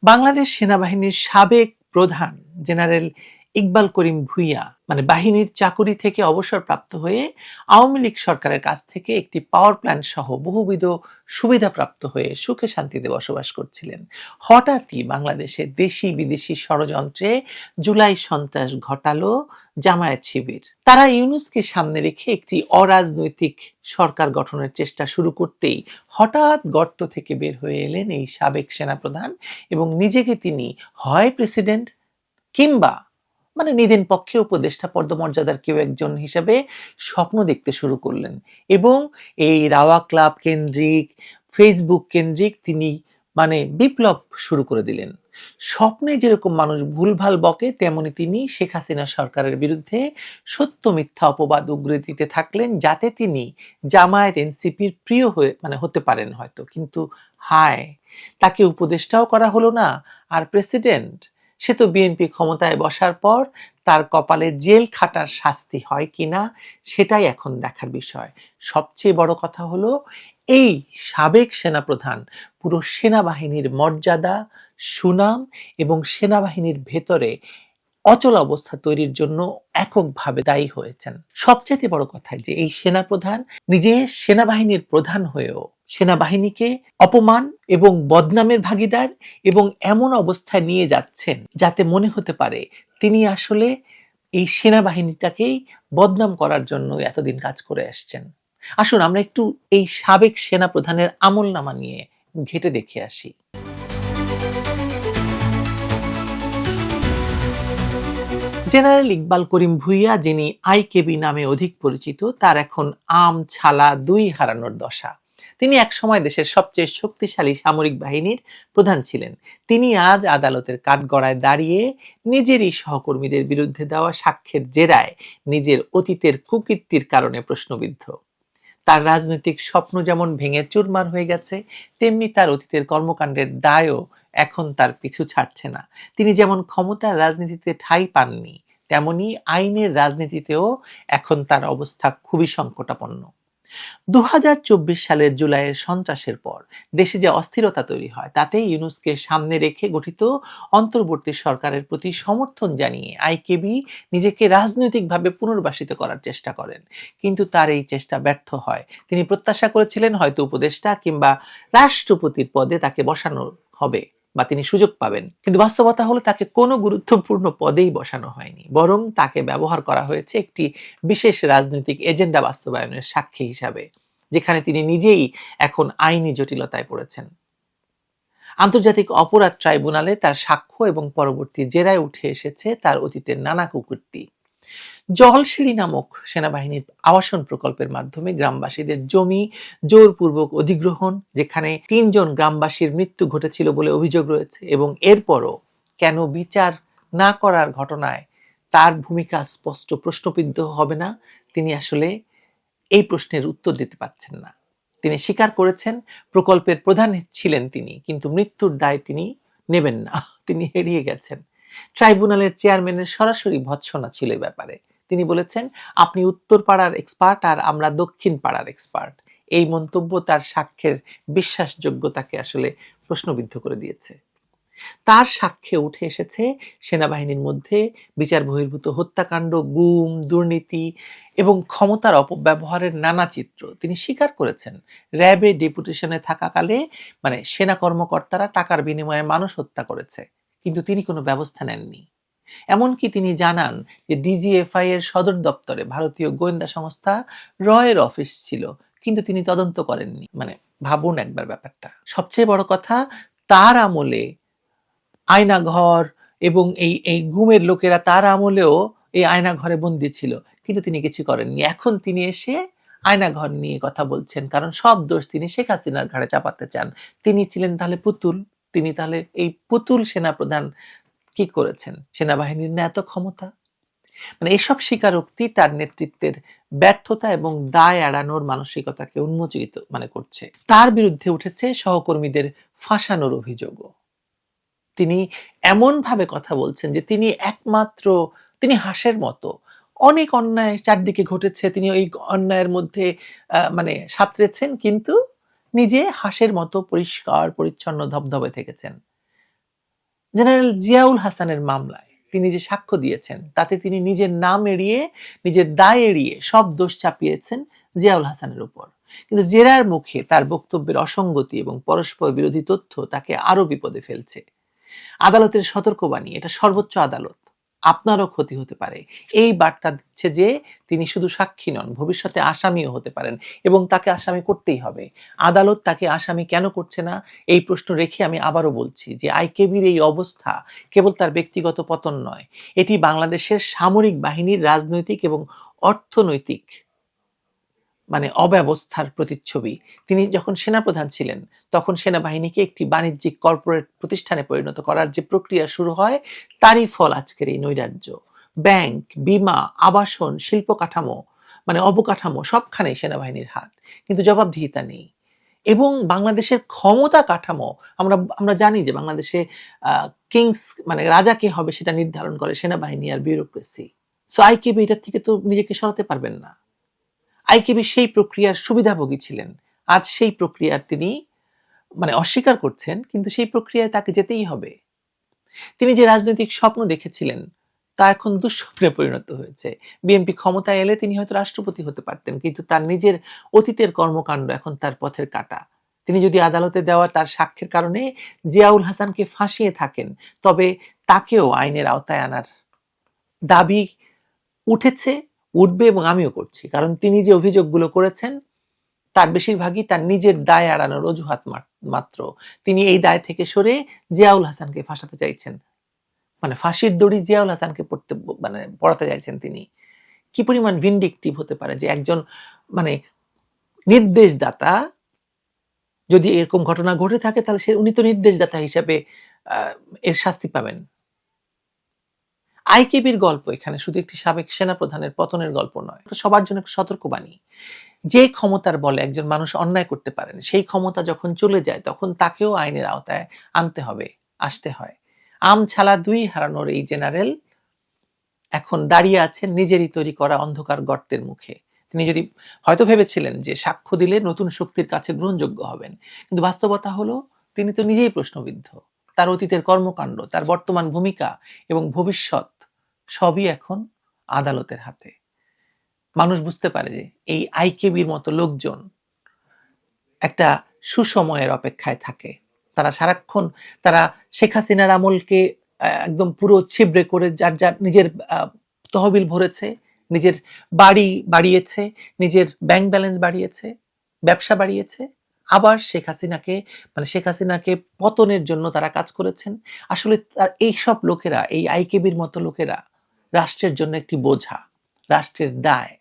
বাংলাদেশ সেনাবাহিনীর সাবেক প্রধান জেনারেল ইকবাল করিম ভূঁইয়া বাহিনীর চাকুরি থেকে অবসরপ্রাপ্ত হয়ে আওয়ামী লীগ সরকারের কাছ থেকে একটি পাওয়ার প্ল্যান্ট সহ বহুবিধ সুবিধাপ্রাপ্ত হয়ে সুখে শান্তিতে বসবাস করছিলেন। হঠাৎই বাংলাদেশে দেশি বিদেশি ষড়যন্ত্রে জুলাই সন্ত্রাস ঘটালো জামায়াত শিবির। তারা ইউনূসকে সামনে রেখে একটি অরাজনৈতিক সরকার গঠনের চেষ্টা শুরু করতেই হঠাৎ গর্ত থেকে বের হয়ে এলেন এই সাবেক সেনাপ্রধান এবং নিজেকে তিনি হয় প্রেসিডেন্ট কিংবা নিদেন পক্ষে উপদেষ্টা পদমর্যাদার কেউ একজন হিসেবে স্বপ্ন দেখতে শুরু করলেন এবং এই রাওয়া ক্লাব কেন্দ্রিক ফেসবুক কেন্দ্রিক তিনি বিপ্লব শুরু করে দিলেন। স্বপ্নে যেরকম মানুষ ভুলভাল বকে, তেমনি তিনি শেখ হাসিনা সরকারের বিরুদ্ধে সত্য মিথ্যা অপবাদ উগরে দিতে থাকলেন, যাতে তিনি জামায়াত এনসিপির প্রিয় হয়ে হতে পারেন হয়তো, কিন্তু হায়, তাকে উপদেষ্টাও করা হলো না, আর প্রেসিডেন্ট সে তো বিএনপি ক্ষমতায় বসার পর তার কপালে জেল খাটার শাস্তি হয় কিনা সেটাই এখন দেখার বিষয়। সবচেয়ে বড় কথা হলো এই সাবেক সেনাপ্রধান পুরো সেনাবাহিনীর মর্যাদা, সুনাম এবং সেনাবাহিনীর ভেতরে অচল অবস্থা তৈরির জন্য এককভাবে দায়ী হয়েছেন। সবচেয়ে বড় কথা যে এই সেনাপ্রধান নিজে সেনাবাহিনীর প্রধান হয়েও সেনাবাহিনীকে অপমান এবং বদনামের ভাগীদার এবং এমন অবস্থায় নিয়ে যাচ্ছেন যাতে মনে হতে পারে তিনি আসলে এই সেনাবাহিনীটাকেই বদনাম করার জন্য এতদিন কাজ করে আসছেন। আসুন আমরা একটু এই সাবেক সেনাপ্রধানের আমলনামা নিয়ে ঘেঁটে দেখে আসি। জেনারেল ইকবাল করিম ভূঁইয়া, যিনি আইকেবি নামে অধিক পরিচিত, তার এখন আম ছালা দুই হারানোর দশা। তিনি একসময় দেশের সবচেয়ে শক্তিশালী সামরিক বাহিনীর প্রধান ছিলেন। তিনি আজ আদালতের কাঠগড়ায় দাঁড়িয়ে নিজেরই সহকর্মীদের বিরুদ্ধে দেওয়া সাক্ষ্যের জেরায় নিজের অতীতের কুকীর্তির কারণে প্রশ্নবিদ্ধ। তার রাজনৈতিক স্বপ্ন যেমন ভেঙে চুরমার হয়ে গেছে, তেমনি তার অতীতের কর্মকাণ্ডের দায়ও এখন তার পিছু ছাড়ছে না। তিনি যেমন ক্ষমতার রাজনীতিতে ঠাঁই পাননি, তেমনি আইনের রাজনীতিতেও এখন তার অবস্থা খুবই সংকটাপন্ন। 2024 সালের জুলাইয়ের সন্ত্রাসের পর দেশে যে অস্থিরতা তৈরি হয়, তাতে ইউনূসকে সামনে রেখে গঠিত অন্তর্বর্তী সরকারের প্রতি সমর্থন জানিয়ে আইকেবি নিজেকে রাজনৈতিকভাবে পুনর্বাসিত করার চেষ্টা করেন, কিন্তু তার এই চেষ্টা ব্যর্থ হয়। তিনি প্রত্যাশা করেছিলেন হয়তো উপদেষ্টা কিংবা রাষ্ট্রপতির পদে তাকে বসানো হবে বা তিনি সুযোগ পাবেন, কিন্তু বাস্তবতা হলো তাকে কোনো গুরুত্বপূর্ণ পদেই বসানো হয়নি, বরং তাকে ব্যবহার করা হয়েছে একটি বিশেষ রাজনৈতিক এজেন্ডা বাস্তবায়নের সাক্ষী হিসাবে, যেখানে তিনি নিজেই এখন আইনি জটিলতায় পড়েছেন। আন্তর্জাতিক অপরাধ ট্রাইব্যুনালে তার সাক্ষ্য এবং পরবর্তী জেরায় উঠে এসেছে তার অতীতের নানা কুকীর্তি। জলসিঁড়ি নামক সেনাবাহিনীর আবাসন প্রকল্পের মাধ্যমে গ্রামবাসীদের জমি জোরপূর্বক অধিগ্রহণ, যেখানে 3 জন গ্রামবাসীর মৃত্যু ঘটেছিল বলে অভিযোগ রয়েছে, এবং এরপরও কেন বিচার না করার ঘটনায় তার ভূমিকা স্পষ্ট প্রশ্নবিদ্ধ হবে না, তিনি আসলে এই প্রশ্নের উত্তর দিতে পারছেন না। তিনি স্বীকার করেছেন প্রকল্পের প্রধান ছিলেন তিনি, কিন্তু মৃত্যুর দায় তিনি নেবেন না, তিনি এড়িয়ে গেছেন। ট্রাইব্যুনালের চেয়ারম্যানের সরাসরি ভৎসনা ছিল এই ব্যাপারে। তিনি বলেছেন, আপনি উত্তর পাড়ার এক্সপার্ট আর আমরা দক্ষিণ পাড়ার এক্সপার্ট। এই মন্তব্য তার সাক্ষ্যের বিশ্বাসযোগ্যতাকে আসলে প্রশ্নবিদ্ধ করে দিয়েছে। তার সাক্ষ্যে উঠে এসেছে সেনাবাহিনীর মধ্যে বিচার বহির্ভূত হত্যাকাণ্ড, গুম, দুর্নীতি এবং ক্ষমতার অপব্যবহারের নানা চিত্র। তিনি স্বীকার করেছেন র্যাবে ডেপুটেশনে থাকাকালে সেনা কর্মকর্তারা টাকার বিনিময়ে মানুষ হত্যা করেছে, কিন্তু তিনি কোনো ব্যবস্থা নেননি। এমনকি তিনি জানান যে ডিজিএফআই এর সদর দপ্তরে ভারতীয় গোয়েন্দা সংস্থা রয়ের অফিস ছিল, কিন্তু তিনি তদন্ত করেননি। ভাবুন একবার ব্যাপারটা। সবচেয়ে বড় কথা, তার আমলে আয়নাঘর এবং এই গুমের লোকেরা তার আমলেও এই আয়নাঘরে বন্দী ছিল, কিন্তু তিনি কিছু করেননি। এখন তিনি এসে আয়নাঘর নিয়ে কথা বলছেন, কারণ সব দোষ তিনি শেখ হাসিনার ঘাড়ে চাপাতে চান। তিনি ছিলেন তাহলে পুতুল, তিনি তাহলে এই পুতুল সেনাপ্রধান কি করেছেন? সেনাবাহিনীর না এত ক্ষমতা? এসব স্বীকারোক্তি তার নেতৃত্বের ব্যর্থতা এবং দায় এড়ানোর মানসিকতাকে উন্মোচিত করছে। তার বিরুদ্ধে উঠেছে সহকর্মীদের ফাঁসানোর অভিযোগও। তিনি এমন ভাবে কথা বলছেন যে তিনি হাঁসের মতো। অনেক অন্যায় চারদিকে ঘটেছে, তিনি ওই অন্যায়ের মধ্যে সাঁতরেছেন, কিন্তু নিজে হাঁসের মতো পরিষ্কার পরিচ্ছন্ন ধবধবে থেকেছেন। জেনারেল জিয়াউল হাসানের মামলায় তিনি যে সাক্ষ্য দিয়েছেন তাতে তিনি নিজের নাম এড়িয়ে, নিজের দায় এড়িয়ে সব দোষ চাপিয়েছেন জিয়াউল হাসানের উপর। কিন্তু জেরার মুখে তার বক্তব্যের অসঙ্গতি এবং পরস্পর বিরোধী তথ্য তাকে আরো বিপদে ফেলছে। আদালতের সতর্কবাণী, এটা সর্বোচ্চ আদালত, আপনারও ক্ষতি হতে পারে। এই বার্তা দিচ্ছে যে তিনি শুধু সাক্ষী নন, ভবিষ্যতে আসামিও হতে পারেন এবং তাকে আসামি করতেই হবে। আদালত তাকে আসামি কেন করছে না এই প্রশ্ন রেখে আমি আবারও বলছি যে আইকেবির এই অবস্থা কেবল তার ব্যক্তিগত পতন নয়, এটি বাংলাদেশের সামরিক বাহিনীর রাজনৈতিক এবং অর্থনৈতিক অব্যবস্থার প্রতিচ্ছবি। তিনি যখন সেনাপ্রধান ছিলেন তখন সেনাবাহিনীকে একটি বাণিজ্যিক কর্পোরেট প্রতিষ্ঠানে পরিণত করার যে প্রক্রিয়া শুরু হয় তারই ফল আজকের এই নৈরাজ্য। ব্যাংক, বিমা, আবাসন, শিল্প কাঠামো অবকাঠামো সবখানেই সেনাবাহিনীর হাত, কিন্তু জবাবদিহিতা নেই। এবং বাংলাদেশের ক্ষমতা কাঠামো, আমরা জানি যে বাংলাদেশে কিংস রাজা কে হবে সেটা নির্ধারণ করে সেনাবাহিনী আর বিউরোক্রেসি। সো আইকেবি এটার থেকে তো নিজেকে সরাতে পারবেন না। আইকেবি সেই প্রক্রিয়ার সুবিধাভোগী ছিলেন, আজ সেই প্রক্রিয়ার তিনি অস্বীকার করছেন, কিন্তু সেই প্রক্রিয়ায় তাকে যেতেই হবে। তিনি যে রাজনৈতিক স্বপ্ন দেখেছিলেন তা এখন দুঃস্বপ্নে পরিণত হয়েছে। বিএনপি ক্ষমতায় এলে তিনি হয়তো রাষ্ট্রপতি হতে পারতেন, কিন্তু তার নিজের অতীতের কর্মকাণ্ড এখন তার পথের কাঁটা। তিনি যদি আদালতে দেওয়া তার সাক্ষ্যের কারণে জিয়াউল হাসানকে ফাঁসিয়ে থাকেন, তবে তাকেও আইনের আওতায় আনার দাবি উঠেছে, উঠবে এবং আমিও করছি। কারণ তিনি যে অভিযোগগুলো করেছেন তার বেশিরভাগই তার নিজের দায় এড়ানোর অজুহাত মাত্র। তিনি এই দায় থেকে সরে জিয়াউল হাসানকে ফাঁসাতে চাইছেন, ফাঁসির দড়ি জিয়াউল হাসানকে পড়াতে চাইছেন তিনি। কি পরিমাণ ভিন্ডিকটিভ হতে পারে যে একজন নির্দেশদাতা, যদি এরকম ঘটনা ঘটে থাকে তাহলে উনি তো নির্দেশদাতা হিসেবে এর শাস্তি পাবেন। আইকেবির গল্প এখানে শুধু একটি সাবেক সেনাপ্রধানের পতনের গল্প নয়, সবার জন্য একটা সতর্কবাণী। যে ক্ষমতার বলে একজন মানুষ অন্যায় করতে পারেন, সেই ক্ষমতা যখন চলে যায় তখন তাকেও আইনের আওতায় আসতে হয়। আম ছালা দুই হারানোর এই জেনারেল এখন দাঁড়িয়ে আছেন নিজেরই তৈরি করা অন্ধকার গর্তের মুখে। তিনি যদি হয়তো ভেবেছিলেন যে সাক্ষ্য দিলে নতুন শক্তির কাছে গ্রহণযোগ্য হবেন, কিন্তু বাস্তবতা হলো তিনি তো নিজেই প্রশ্নবিদ্ধ। তার অতীতের কর্মকাণ্ড, তার বর্তমান ভূমিকা এবং ভবিষ্যৎ সবই এখন আদালতের হাতে। মানুষ বুঝতে পারে যে এই আইকেবির মতো লোকজন একটা সুসময়ের অপেক্ষায় থাকে। তারা সারাক্ষণ শেখ হাসিনার আমলকে একদম পুরো ছিবড়ে করে যার নিজের তহবিল ভরেছে, নিজের বাড়ি বাড়িয়েছে, নিজের ব্যাংক ব্যালেন্স বাড়িয়েছে, ব্যবসা বাড়িয়েছে। আবার শেখ হাসিনাকে পতনের জন্য তারা কাজ করেছেন। আসলে এইসব লোকেরা, এই আইকেবির মতো লোকেরা রাষ্ট্রের জন্য একটি বোঝা, রাষ্ট্রের দায়।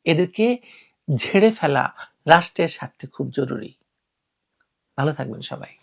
এদেরকে ঝেড়ে ফেলা রাষ্ট্রের স্বার্থে খুব জরুরি। ভালো থাকবেন সবাই।